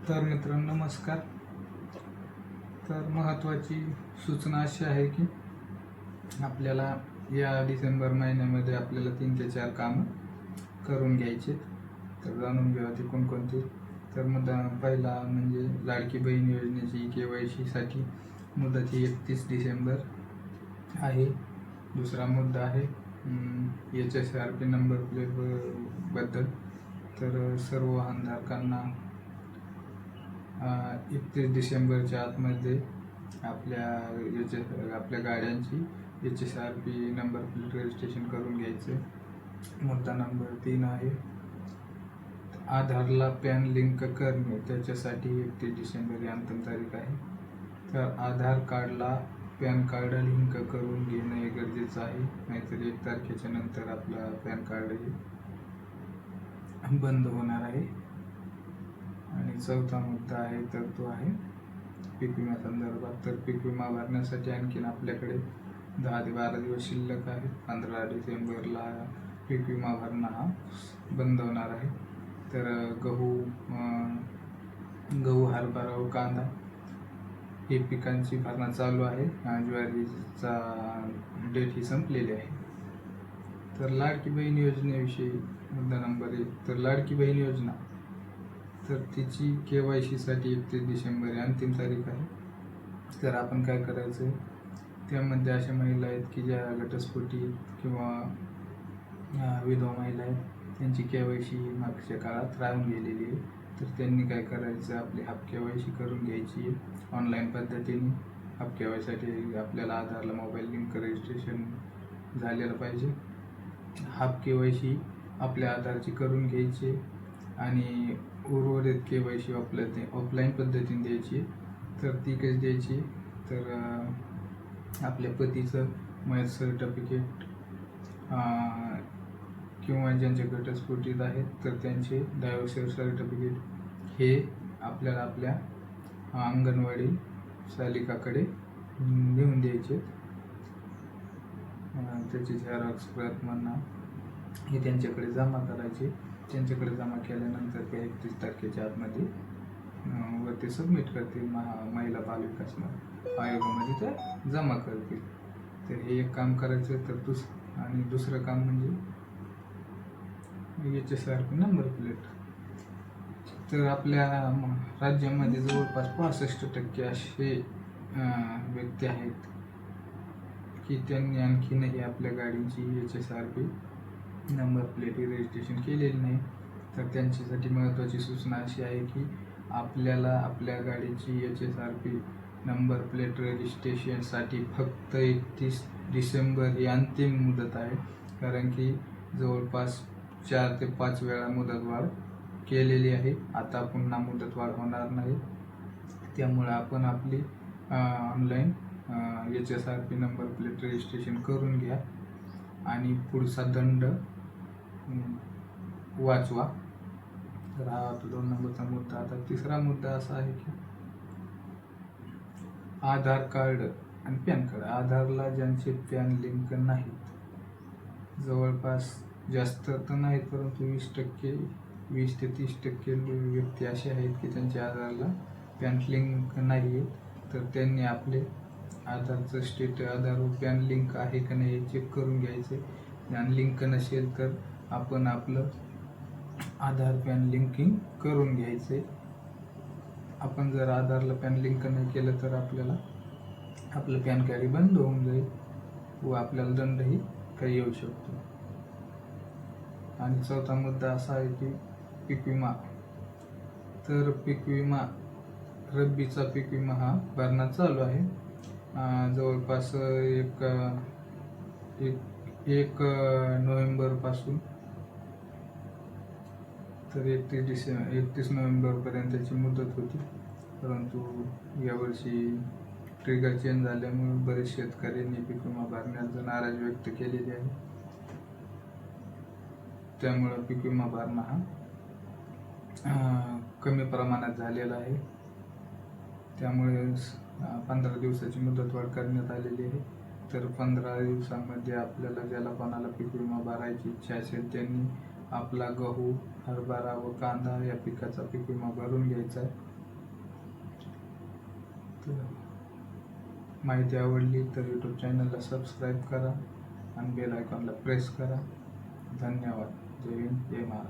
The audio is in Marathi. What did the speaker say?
तर मित्रांनो नमस्कार. तर महत्त्वाची सूचना अशी आहे की आपल्याला या डिसेंबर महिन्यामध्ये आपल्याला 3 ते 4 कामं करून घ्यायचे. तर जाणून घेऊया ते कोणकोणते. तर मुद्दा पहिला म्हणजे लाडकी बहीण योजनेची KYC मुदत ही 31 डिसेंबर आहे. दुसरा मुद्दा आहे HSRP नंबर प्लेट बद्दल. तर सर्व वाहनधारकांना 31 डिसेंबरच्या आतमध्ये आपल्या गाड्यांची HSRP नंबर प्लेट रजिस्ट्रेशन करून घ्यायचं. मुद्दा नंबर 3 आहे आधारला पॅन लिंक करणे. त्याच्यासाठी 31 डिसेंबर ही अंतिम तारीख आहे. तर आधार कार्डला पॅन कार्ड लिंक करून घेणं हे गरजेचं आहे, नाहीतर 1 तारखेच्या नंतर आपला पॅन कार्डही बंद होणार आहे. आणि चौथा मुद्दा आहे तर तो आहे पीक विमा संदर्भात. तर पीक विमा भरण्यासाठी आणखीन आपल्याकडे 10 ते 12 दिवस शिल्लक आहे. 15 डिसेंबरला पीक विमा भरणा हा बंद होणार आहे. तर गहू, हरभरा व कांदा हे पिकांची भरणा चालू आहे. ज्वारीचा डेट ही संपलेली आहे. तर लाडकी बहीण योजनेविषयी मुद्दा नंबर 1. तर लाडकी बहीण योजना तर तिची KYC साठी 31 डिसेंबर ही अंतिम तारीख आहे. तर आपण काय करायचं, त्यामध्ये अशा महिला आहेत की ज्या घटस्फोटी किंवा विधवा महिला आहेत, त्यांची KYC मागच्या काळात राहून गेलेली आहे. तर त्यांनी काय करायचं, आपली हाफ KYC करून घ्यायची आहे ऑनलाईन पद्धतीने. हाफ KYC साठी आपल्याला आधारला मोबाईल लिंक रजिस्ट्रेशन झालेलं पाहिजे. हाफ KYC आपल्या आधारची करून घ्यायची आणि उर्वरित KYC ऑफलाईन पद्धतीने द्यायची. तर ती कशी द्यायची, तर आपल्या पतीचं मयत सर्टिफिकेट किंवा ज्यांचे घटस्फोटीत आहेत तर त्यांचे डायव्होर्स सर्टिफिकेट हे आपल्याला आपल्या अंगणवाडी सालिकाकडे देऊन द्यायचे. त्याची झेरॉक्स प्रत म्हणा हे त्यांच्याकडे जमा करायचे. त्यांच्याकडे जमा केल्यानंतर ते 31 तारखेच्या आतमध्ये व ते सबमिट करतील महिला बाल विकास आयोगामध्ये ते जमा करतील. तर हे एक काम करायचं. तर आणि दुसरं काम म्हणजे HSRP नंबर प्लेट. तर आपल्या राज्यामध्ये जवळपास 65% असे व्यक्ती आहेत की त्यांनी आणखीनही आपल्या गाडीची HSRP नंबर प्लेट रजिस्ट्रेशन केलेली नाही. तर त्यांच्यासाठी महत्त्वाची सूचना अशी आहे की आपल्याला आपल्या गाडीची HSRP नंबर प्लेट रजिस्ट्रेशनसाठी फक्त 31 डिसेंबर ही अंतिम मुदत आहे. कारण की जवळपास 4 ते 5 वेळा मुदतवाढ केलेली आहे. आता पुन्हा मुदतवाढ होणार नाही. त्यामुळे आपण आपली online HSRP number plate registration करून घ्या आणि पुढचा दंड वाचवा. तर हा 2 नंबरचा मुद्दा. आता तिसरा मुद्दा असा आहे की आधार कार्ड आणि पॅन कार्ड. आधारला ज्यांचे पॅन लिंक नाहीत, जवळपास जास्त तर नाहीत परंतु 20 ते 30% व्यक्ती असे आहेत की त्यांच्या आधारला पॅन लिंक नाही आहे. तर त्यांनी आपले आधारचं आधार व पॅन लिंक आहे का नाही हे चेक करून घ्यायचे. आणि लिंक नसेल तर आपण आपलं आधार पॅन लिंकिंग करून घ्यायचे. आपण जर आधारला पॅन लिंक नाही केलं तर आपल्याला आपलं पॅन कार्ड बंद होऊन जाईल व आपल्याला दंडही काही येऊ शकतो. आणि चौथा मुद्दा असा आहे की पीक विमा. तर पीक विमा रब्बीचा पीक विमा हा भरणा चालू आहे. जवळपास 1 नोव्हेंबरपासून तर 31 नोव्हेंबरपर्यंत त्याची मुदत होती. परंतु यावर्षी ट्रिगर चेंज झाल्यामुळे बरेच शेतकऱ्यांनी पीक विमा भरण्याचा नाराजी व्यक्त केलेली आहे. त्यामुळे पीक विमा भरणा हा कमी प्रमाणात झालेला आहे. त्यामुळे 15 दिवसाची मुदतवाढ करण्यात आलेली आहे. तर 15 दिवसांमध्ये आपल्याला ज्याला कोणाला पीक विमा भरायची इच्छा असेल त्यांनी आपला गहू, हरभरा व कांदा या पिकाचा पीक विमा भरून घ्यायचा आहे. तर माहिती आवडली तर यूट्यूब चॅनलला सबस्क्राईब करा आणि बेल आयकॉनला प्रेस करा. धन्यवाद. जय हिंद, जय महाराष्ट्र.